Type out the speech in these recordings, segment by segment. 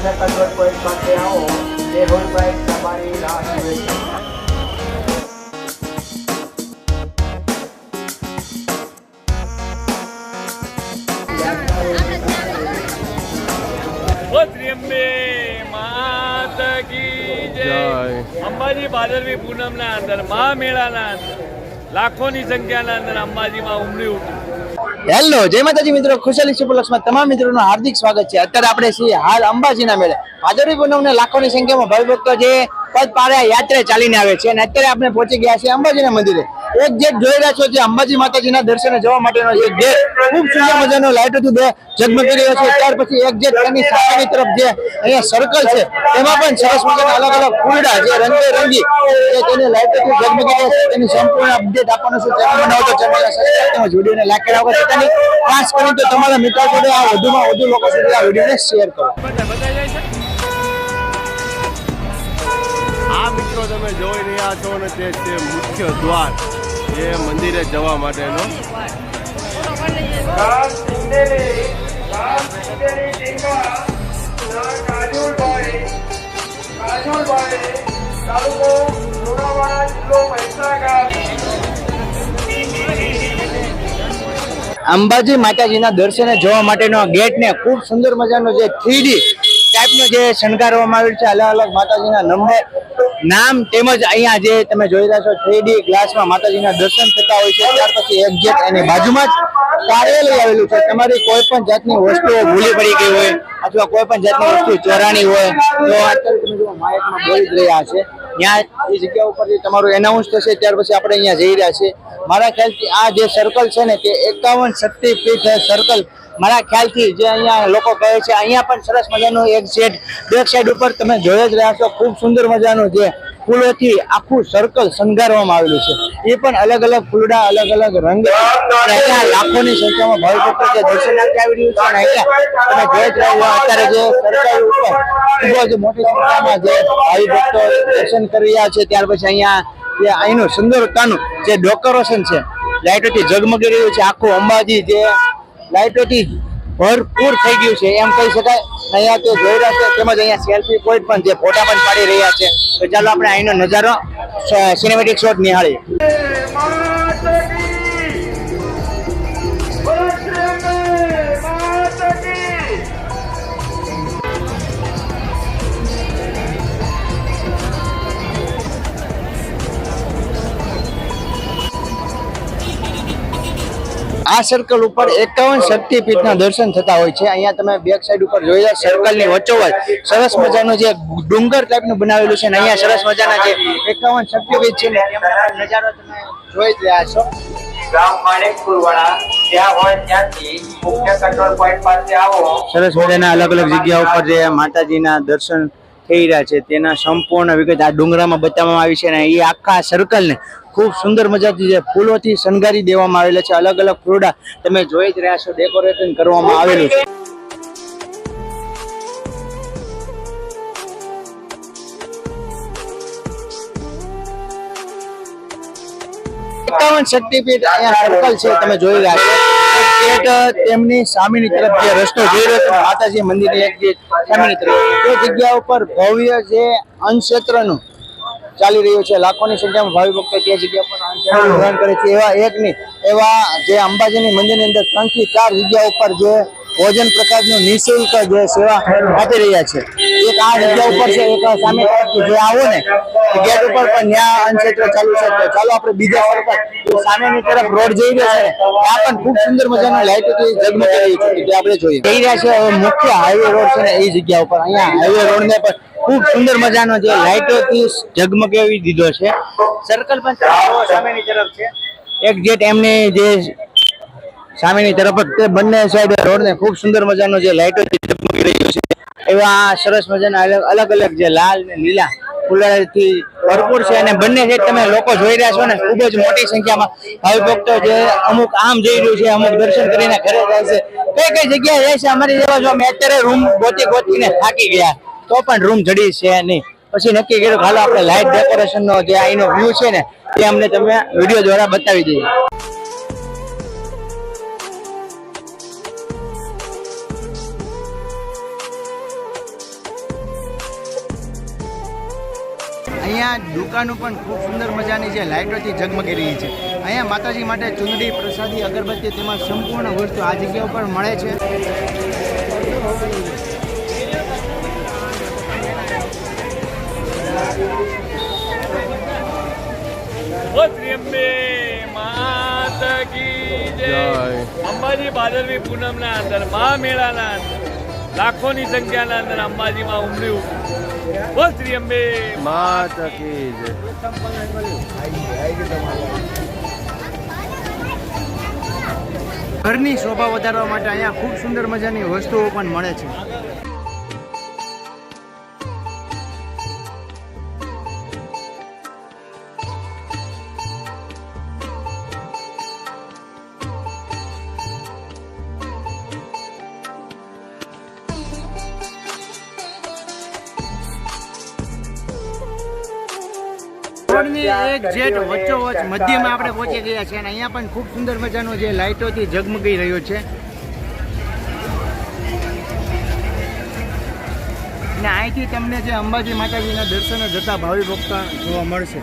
મુખ્ય control point પાસે આવો, મેહુલભાઈ તમારી રાહ જુએ છે. અંબાજી ભાદરવી પૂનમના અંદર મહામેળાના અંદર લાખોની સંખ્યાના અંદર અંબાજીમાં ઉમરી ઉઠી. હેલો, જય માતાજી મિત્રો, ખુશાલી સુપરલક્ષમાં તમામ મિત્રોનું હાર્દિક સ્વાગત છે. અત્યારે આપણે છીએ હાલ અંબાજીના મેળે. ભાદરવી પૂનમને લાખોની સંખ્યામાં ભાવિભક્તો જે પગપાળા યાત્રા ચાલીને આવે છે અને અત્યારે આપણે પહોંચી ગયા છીએ અંબાજીના મંદિરે. એક ગેટ જોઈ રહ્યા છો જે અંબાજી માતાજીના દર્શને જવા માટેનો છે. ગેટ ખૂબ સુંદર મજાનો લાઇટોથી ઝગમગી રહ્યો છે. ત્યાર પછી એક ગેટ એની સામેની તરફ જે અહીંયા સર્કલ છે તેમાં પણ સરસ મજાના અલગ અલગ ફૂલડા જે રંગબેરંગી તેની લાઇટોથી ઝગમગી રહ્યા છે. તેની સંપૂર્ણ અપડેટ આપવાનું છે. ચેનલ બનાવો તો ચેનલને સબસ્ક્રાઇબ તેમજ વિડીયોને લાઈક કર્યા વગર પોતાની ખાસ કરીને તો તમારા મિત્રો જોડે આ વધુમાં વધુ લોકો સુધી આ વિડીયોને શેર કરો. આ મિત્રો તમે જોઈ રહ્યા છો ને તે છે મુખ્ય દ્વાર જે મંદિરે જવા માટેનો. અંબાજી માતાજીના દર્શને જવા માટેનો ગેટ ને ખૂબ સુંદર મજાનો જે 3D ટાઈપનો જે શણગારવામાં આવેલ છે. અલગ અલગ માતાજીના નંબર નામ તેમજ અહીંયા જે તમે જોઈ રહ્યા છો 3D ગ્લાસમાં માતાજીના દર્શન થતા હોય છે. ત્યાર પછી એક ગેટ એની બાજુમાં જ કાર્યાલય આવેલું છે. તમારી કોઈ પણ જાતની વસ્તુઓ ભૂલી પડી ગઈ હોય અથવા કોઈ પણ જાતની વસ્તુ ચોરાણી હોય તો અત્યારે તમે જો માઇકમાં બોલી જ રહ્યા છે ત્યાં એ જગ્યા ઉપરથી તમારું એનાઉન્સ થશે. ત્યાર પછી આપણે અહીંયા જઈ રહ્યા છીએ. મારા ખ્યાલથી આ જે સર્કલ છે ને તે 51 શક્તિપીઠ સર્કલ મારા ખ્યાલથી જે અહીંયા લોકો કહે છે. અહીંયા પણ સરસ મજાનું એક સેટ બેક સાઈડ ઉપર તમે જોઈ જ રહ્યા છો. ખૂબ સુંદર મજાનું જે ફૂલોથી આખું સર્કલ શણગારવામાં આવેલું છે. એ પણ અલગ અલગ ફૂલડા અલગ અલગ રંગ અહીંયા લાખોની સંખ્યામાં ભાવિભક્તો જે દર્શનાર્થે આવી રહ્યું છે અને અહીંયા તમે જોઈ જ રહ્યા છો અત્યારે જે સર્કલ ઉપર ખૂબ જ મોટી સંખ્યામાં જે ભાવિભક્તો દર્શન કરી રહ્યા છે. ત્યાર પછી અહીંયા જે અહીંનું સુંદરતાનું જે ડેકોરેશન છે લાઇટોથી ઝગમગી રહ્યું છે. આખું અંબાજી જે લાઇટોથી ભરપૂર થઈ ગયું છે એમ કહી શકાય. અહીંયા તે જોઈ રહ્યા છે તેમજ અહીંયા સેલ્ફી પોઈન્ટ પણ જે ફોટા પણ પાડી રહ્યા છે. તો ચાલો આપણે અહીંનો નજારો સિનેમેટિક શોટ નિહાળીએ. આ સર્કલ ઉપર 51 શક્તિપીઠના દર્શન થતા હોય છે. અહીંયા તમે બેક સાઈડ ઉપર જોઈ રહ્યા સર્કલની વચ્ચોવચ સરસ મજાનું જે ડુંગર ટાઈપનું બનાવેલું છે ને અહીંયા સરસ મજાના જે 51 શક્તિપીઠ છે ને તેમનો નજારો તમે જોઈ જ રહ્યા છો. ગામ માણેકપુરવાળા જ્યાં હોય ત્યાંથી મુખ્ય કંટ્રોલ પોઈન્ટ પાસે આવો. સરસ મજાના અલગ અલગ જગ્યા ઉપર જે માતાજીના દર્શન થઈ રહ્યા છે તેના સંપૂર્ણ વિગત આ ડુંગરામાં બતાવવામાં આવી છે અને એ આખા સર્કલને ખૂબ સુંદર મજાથી જે ફૂલોથી શણગારી દેવામાં આવેલા છે. અલગ અલગ ફૂલડા તમે જોઈ જ રહ્યા છો ડેકોરેશન કરવામાં આવેલું છે. શક્તિપીઠ અહીંયા સર્કલ છે તમે જોઈ રહ્યા છો. ગેટ તેમની સામેની તરફ જે રસ્તો જોઈ રહ્યો છે માતાજી મંદિરની એક ગેટ સામેની તરફ તે જગ્યા ઉપર ભવ્ય જે અન્નક્ષેત્રનું ચાલી રહ્યું છે. લાખોની સંખ્યામાં ભાવિભક્તો તે જગ્યા પર અન્નક્ષેત્ર ગ્રહણ કરે છે. એવા એકની એવા જે અંબાજીની મંદિરની અંદર 3 થી 4 જગ્યા ઉપર જે ભોજન પ્રસાદનું નિઃશુલ્ક જે સેવા આપી રહ્યા છે. એક આ જગ્યા ઉપર છે, એક સામે જે આવો ને ગેટ ઉપર પણ ત્યાં અન્નક્ષેત્ર ચાલુ છે. તો ચાલો આપણે બીજા સર્કલ સામેની તરફ રોડ જઈ રહ્યો છે ત્યાં પણ ખૂબ સુંદર મજાની લાઇટોથી ઝગમગી રહી છે તે આપણે જોઈએ જઈ રહ્યા છે. હવે મુખ્ય હાઈવે રોડ છે ને એ જગ્યા ઉપર અહીંયા હાઈવે રોડને પણ ખૂબ સુંદર મજાનો જે લાઇટોથી ઝગમગાવી દીધો છે. સર્કલ પણ સામેની તરફ છે. એક ગેટ એમની જે સામેની તરફ તે બંને સાઈડ રોડને ખૂબ સુંદર મજાનો જે લાઇટોથી ઝગમગી રહ્યો છે. એવા સરસ મજાના અલગ અલગ જે લાલ ને લીલા ફૂલડાથી ભરપૂર છે અને બંને સાઈડ તમે લોકો જોઈ રહ્યા છો ને ખૂબ જ મોટી સંખ્યામાં ભાવિભક્તો જે અમુક આમ જઈ રહ્યું છે, અમુક દર્શન કરીને ઘરે જાય છે. કઈ કઈ જગ્યાએ જાય છે અમારી જેવા જો અમે અત્યારે રૂમ ગોતીને થાકી ગયા તો પણ રૂમ જડી છે નહીં. પછી નક્કી કર્યું હાલો આપણે લાઇટ ડેકોરેશનનો જે અહીંનો વ્યૂ છે ને તે અમને તમે વિડીયો દ્વારા બતાવી દઈએ. અહીંયા દુકાનો પણ ખૂબ સુંદર મજાની જે લાઇટોથી ઝગમગી રહી છે. અહીંયા માતાજી માટે ચુંદડી, પ્રસાદી, અગરબત્તી તેમાં સંપૂર્ણ વસ્તુ આ જગ્યા ઉપર મળે છે. ઓ ત્રિયંબે માતા કી જય. અંબાજી ભાદરવી પૂનમના અંદર મહા મેળાના અંદર લાખોની સંખ્યાના અંદર અંબાજીમાં ઉમરી ઉઠી. ઓ ત્રિયંબે માતા કી જય. ઘરની શોભા વધારવા માટે અહીંયા ખૂબ સુંદર મજાની વસ્તુઓ પણ મળે છે. રોડની એક જેટ વચ્ચોવચ્ચ મધ્યમાં આપણે પહોંચી ગયા છે અને અહીંયા પણ ખૂબ સુંદર મજાનો જે લાઇટોથી ઝગમગી રહ્યો છે. અને અહીંથી તમને જે અંબાજી માતાજીના દર્શને જતા ભાવિ ભક્તો જોવા મળશે.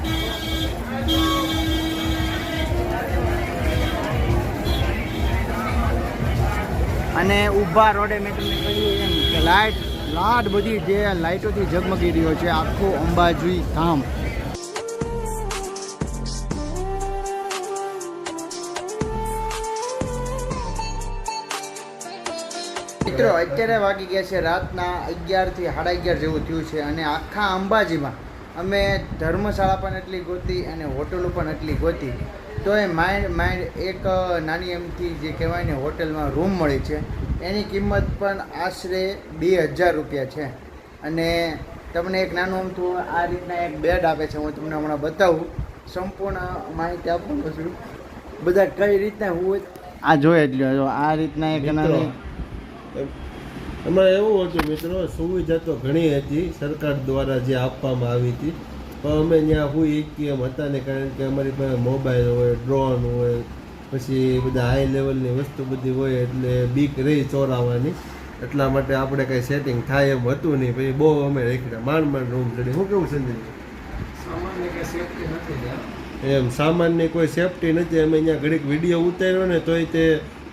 અને ઊભા રોડે મેં તમને કહ્યું એમ કે લાઇટ બધી જે લાઇટોથી ઝગમગી રહ્યો છે આખું અંબાજી ધામ. મિત્રો અત્યારે વાગી ગયા છે રાતના 11 થી 11:30 જેવું થયું છે અને આખા અંબાજીમાં અમે ધર્મશાળા પણ એટલી ગોતી અને હોટલો પણ એટલી ગોતી તો એ માઇન્ડ એક નાની એમથી જે કહેવાય ને હોટલમાં રૂમ મળી છે એની કિંમત પણ આશરે 2000 રૂપિયા છે. અને તમને એક નાનું અમથું આ રીતના એક બેડ આપે છે. હું તમને હમણાં બતાવું, સંપૂર્ણ માહિતી આપું છું બધા કઈ રીતના હોય આ જોઈએ જ લો. આ રીતના એક નાની એમાં એવું હતું મિત્રો, સુવિધા તો ઘણી હતી સરકાર દ્વારા જે આપવામાં આવી હતી, પણ અમે ત્યાં હું એમ હતા ને, કારણ કે અમારી પાસે મોબાઈલ હોય, ડ્રોન હોય, પછી બધા હાઈ લેવલની વસ્તુ બધી હોય એટલે બીક રહી ચોરાવાની. એટલા માટે આપણે કંઈ સેટિંગ થાય એમ હતું નહીં. પછી બહુ અમે રાખ્યા, માંડ રૂમ ચડી. શું કેવું સંજય? એમ સામાનની કોઈ સેફટી નથી. અમે અહીંયા ઘડીક વિડીયો ઉતાર્યો ને તોય તે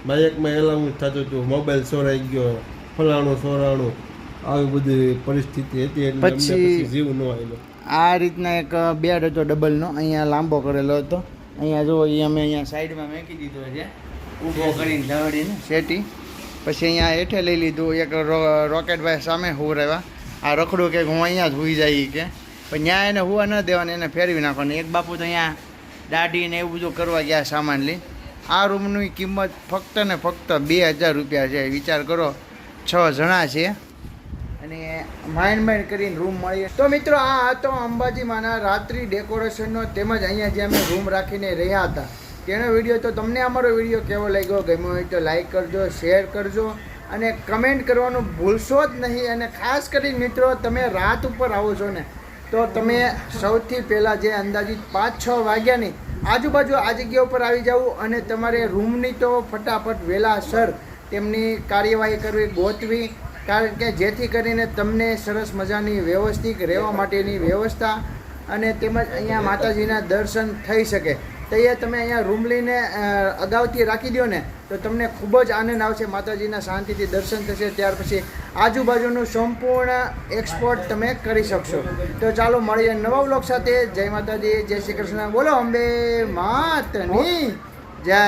બાઇકમાં એલાઉન્સ થતું હતું, મોબાઈલ ચોરાઈ ગયો, ફલાણું ચોરાણું, આવી બધી પરિસ્થિતિ હતી એટલે પછી જીવ ન આવ્યો. આ રીતના એક બેડ હતો ડબલનો, અહીંયા લાંબો કરેલો હતો. અહીંયા જો એ અમે અહીંયા સાઈડમાં મેકી દીધો છે ઊભો કરીને ધવડીને શેટી. પછી અહીંયા હેઠે લઈ લીધું. એક રોકેટભાઈ સામે હુવરાવ્યા. આ રખડું કે હું અહીંયા જ હુઈ જાય કે, પણ ત્યાં એને હુવા ન દેવાનું, એને ફેરવી નાખવાનું. એક બાપુ તો અહીંયા દાઢી ને એવું બધું કરવા ગયા સામાન લઈ. આ રૂમની કિંમત ફક્ત ને ફક્ત 2000 રૂપિયા છે. વિચાર કરો, 6 જણા છે અને માઇન્ડ કરીને રૂમ મળી. તો મિત્રો આ હતો અંબાજીમાંના રાત્રિ ડેકોરેશનનો તેમજ અહીંયા જે અમે રૂમ રાખીને રહ્યા હતા તેનો વિડીયો. તો તમને અમારો વિડીયો કેવો લાગ્યો, ગમ્યો હોય તો લાઈક કરજો, શેર કરજો અને કમેન્ટ કરવાનું ભૂલશો જ નહીં. અને ખાસ કરીને મિત્રો તમે રાત ઉપર આવો છો ને તો તમે સૌથી પહેલાં જે અંદાજિત 5-6 વાગ્યાની આજુબાજુ આ જગ્યા ઉપર આવી જવું અને તમારે રૂમની તો ફટાફટ વહેલાસર તેમની કાર્યવાહી કરવી, ગોતવી, કારણ કે જેથી કરીને તમને સરસ મજાની વ્યવસ્થિત રહેવા માટેની વ્યવસ્થા અને તેમજ અહીંયા માતાજીના દર્શન થઈ શકે. તો એ તમે અહીંયા રૂમ લઈને અગાઉથી રાખી દો ને તો તમને ખૂબ જ આનંદ આવશે, માતાજીના શાંતિથી દર્શન થશે. ત્યાર પછી આજુબાજુનું સંપૂર્ણ એક્સપોર્ટ તમે કરી શકશો. તો ચાલો મળીએ નવા વ્લોગ સાથે. જય માતાજી, જય શ્રી કૃષ્ણ. બોલો અંબે માતની જય.